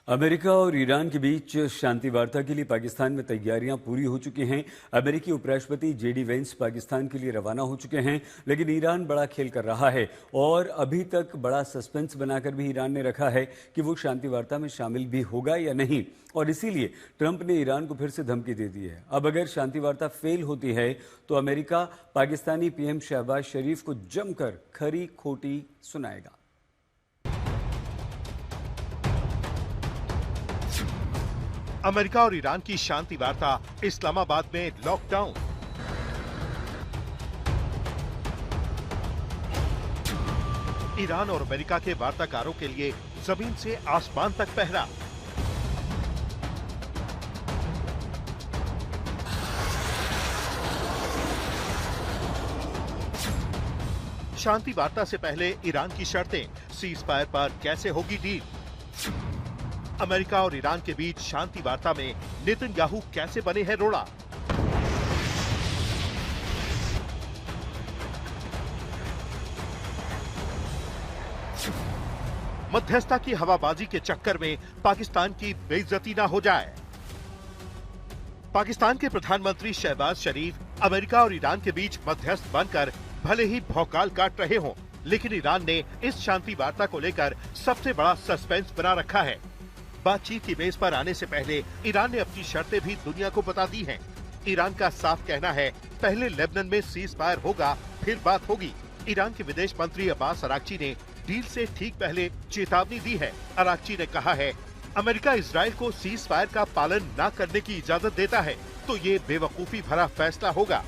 America और Iran के बीच शांति वार्ता के लिए पाकिस्तान में तैयारियां पूरी हो चुकी हैं। अमेरिकी उपराष्ट्रपति जेडी वेंस पाकिस्तान के लिए रवाना हो चुके हैं, लेकिन ईरान बड़ा खेल कर रहा है और अभी तक बड़ा सस्पेंस बनाकर भी ईरान ने रखा है कि वो शांति वार्ता में शामिल भी होगा या नहीं। और इसीलिए ट्रंप ने ईरान को फिर से धमकी दे दी है। अब अगर शांति वार्ता फेल होती है तो अमेरिका पाकिस्तानी पीएम शहबाज शरीफ को जमकर खरी खोटी सुनाएगा। अमेरिका और ईरान की शांति वार्ता, इस्लामाबाद में लॉकडाउन। ईरान और अमेरिका के वार्ताकारों के लिए जमीन से आसमान तक पहरा। शांति वार्ता से पहले ईरान की शर्तें, सीज फायर पर कैसे होगी डील। अमेरिका और ईरान के बीच शांति वार्ता में नेतन्याहू कैसे बने हैं रोड़ा। मध्यस्थता की हवाबाजी के चक्कर में पाकिस्तान की बेइज्जती ना हो जाए। पाकिस्तान के प्रधानमंत्री शहबाज शरीफ अमेरिका और ईरान के बीच मध्यस्थ बनकर भले ही भौकाल काट रहे हों, लेकिन ईरान ने इस शांति वार्ता को लेकर सबसे बड़ा सस्पेंस बना रखा है। बातचीत की मेज पर आने से पहले ईरान ने अपनी शर्तें भी दुनिया को बता दी हैं। ईरान का साफ कहना है, पहले लेबनान में सीज फायर होगा, फिर बात होगी। ईरान के विदेश मंत्री अब्बास अरागची ने डील से ठीक पहले चेतावनी दी है। अरागची ने कहा है, अमेरिका इजराइल को सीज फायर का पालन न करने की इजाजत देता है तो ये बेवकूफी भरा फैसला होगा,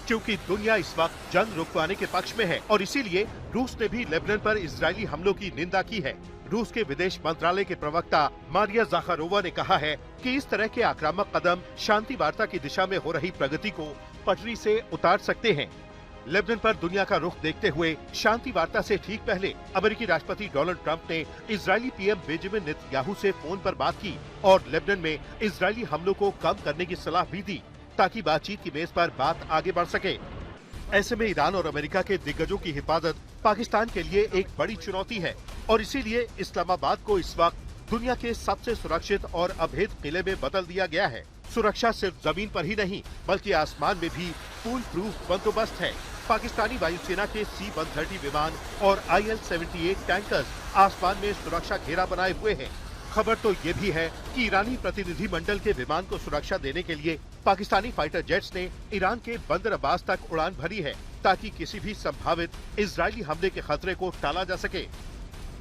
क्योंकि दुनिया इस वक्त जंग रुकवाने के पक्ष में है और इसीलिए रूस ने भी लेबनान पर इजरायली हमलों की निंदा की है। रूस के विदेश मंत्रालय के प्रवक्ता मारिया ज़ाखारोवा ने कहा है कि इस तरह के आक्रामक कदम शांति वार्ता की दिशा में हो रही प्रगति को पटरी से उतार सकते हैं। लेबनान पर दुनिया का रुख देखते हुए शांति वार्ता से ठीक पहले अमेरिकी राष्ट्रपति डोनाल्ड ट्रंप ने इजरायली पीएम बेंजामिन नेतन्याहू से फोन पर बात की और लेबनान में इजरायली हमलों को कम करने की सलाह भी दी ताकि बातचीत की मेज पर बात आगे बढ़ सके। ऐसे में ईरान और अमेरिका के दिग्गजों की हिफाजत पाकिस्तान के लिए एक बड़ी चुनौती है और इसीलिए इस्लामाबाद को इस वक्त दुनिया के सबसे सुरक्षित और अभेद किले में बदल दिया गया है। सुरक्षा सिर्फ जमीन पर ही नहीं बल्कि आसमान में भी फुल प्रूफ बंदोबस्त है। पाकिस्तानी वायुसेना के C-130 विमान और IL-78 टैंकर्स आसमान में सुरक्षा घेरा बनाए हुए हैं। खबर तो ये भी है कि ईरानी प्रतिनिधि मंडल के विमान को सुरक्षा देने के लिए पाकिस्तानी फाइटर जेट्स ने ईरान के बंदर अब्बास तक उड़ान भरी है ताकि किसी भी संभावित इजरायली हमले के खतरे को टाला जा सके।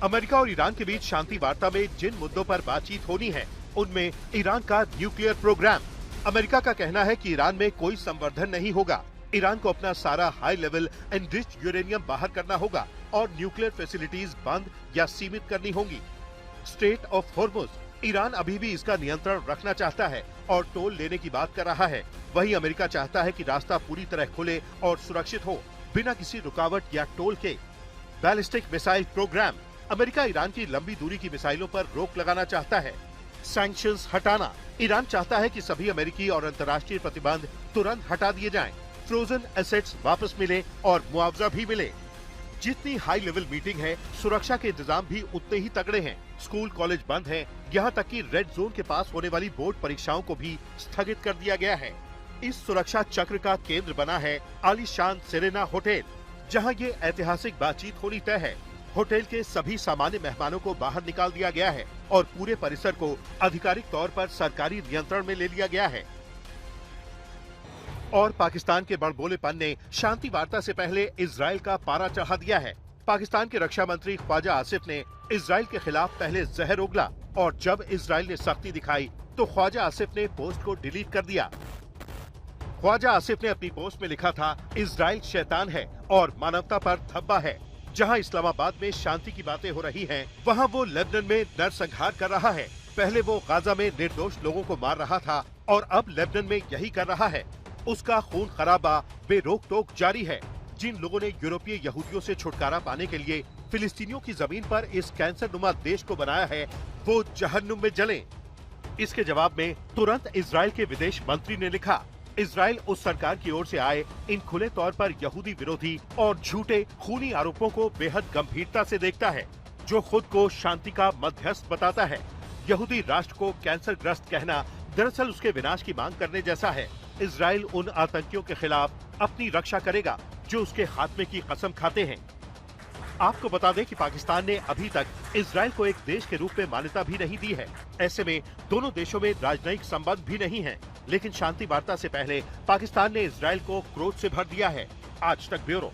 अमेरिका और ईरान के बीच शांति वार्ता में जिन मुद्दों पर बातचीत होनी है उनमें ईरान का न्यूक्लियर प्रोग्राम। अमेरिका का कहना है कि ईरान में कोई संवर्धन नहीं होगा। ईरान को अपना सारा हाई लेवल एनरिच्ड यूरेनियम बाहर करना होगा और न्यूक्लियर फैसिलिटीज बंद या सीमित करनी होंगी। स्ट्रेट ऑफ हॉर्मुज, ईरान अभी भी इसका नियंत्रण रखना चाहता है और टोल लेने की बात कर रहा है। वहीं अमेरिका चाहता है कि रास्ता पूरी तरह खुले और सुरक्षित हो, बिना किसी रुकावट या टोल के। Ballistic missile program, America Iran की लंबी दूरी की मिसाइलों पर रोक लगाना चाहता है। सैंक्शंस हटाना, ईरान चाहता है कि सभी अमेरिकी और अंतर्राष्ट्रीय प्रतिबंध तुरंत हटा दिए जाएं, फ्रोजन एसेट्स वापस मिले और मुआवजा भी मिले। जितनी हाई लेवल मीटिंग है, सुरक्षा के इंतजाम भी उतने ही तगड़े हैं। स्कूल कॉलेज बंद हैं, यहाँ तक कि रेड जोन के पास होने वाली बोर्ड परीक्षाओं को भी स्थगित कर दिया गया है। इस सुरक्षा चक्र का केंद्र बना है आलीशान सेरेना होटल, जहाँ ये ऐतिहासिक बातचीत होनी तय है। होटल के सभी सामान्य मेहमानों को बाहर निकाल दिया गया है और पूरे परिसर को आधिकारिक तौर पर सरकारी नियंत्रण में ले लिया गया है। और पाकिस्तान के बड़बोलेपन ने शांति वार्ता से पहले इजराइल का पारा चढ़ा दिया है। पाकिस्तान के रक्षा मंत्री ख्वाजा आसिफ ने इजराइल के खिलाफ पहले जहर उगला और जब इजराइल ने सख्ती दिखाई तो ख्वाजा आसिफ ने पोस्ट को डिलीट कर दिया। ख्वाजा आसिफ ने अपनी पोस्ट में लिखा था, इजराइल शैतान है और मानवता पर धब्बा है। जहां इस्लामाबाद में शांति की बातें हो रही हैं, वहां वो लेबनान में नरसंहार कर रहा है। पहले वो गाजा में निर्दोष लोगों को मार रहा था और अब लेबनान में यही कर रहा है। उसका खून खराबा बेरोक टोक जारी है। जिन लोगों ने यूरोपीय यहूदियों से छुटकारा पाने के लिए फिलिस्तीनियों की जमीन पर इस कैंसर नुमा देश को बनाया है, वो जहन्नुम में जलें। इसके जवाब में तुरंत इजराइल के विदेश मंत्री ने लिखा, इजराइल उस सरकार की ओर से आए इन खुले तौर पर यहूदी विरोधी और झूठे खूनी आरोपों को बेहद गंभीरता से देखता है, जो खुद को शांति का मध्यस्थ बताता है। यहूदी राष्ट्र को कैंसर ग्रस्त कहना दरअसल उसके विनाश की मांग करने जैसा है। इजराइल उन आतंकियों के खिलाफ अपनी रक्षा करेगा जो उसके खात्मे की कसम खाते हैं। आपको बता दें कि पाकिस्तान ने अभी तक इजराइल को एक देश के रूप में मान्यता भी नहीं दी है। ऐसे में दोनों देशों में राजनयिक संबंध भी नहीं है, लेकिन शांति वार्ता से पहले पाकिस्तान ने इजराइल को क्रोध से भर दिया है। आज तक ब्यूरो।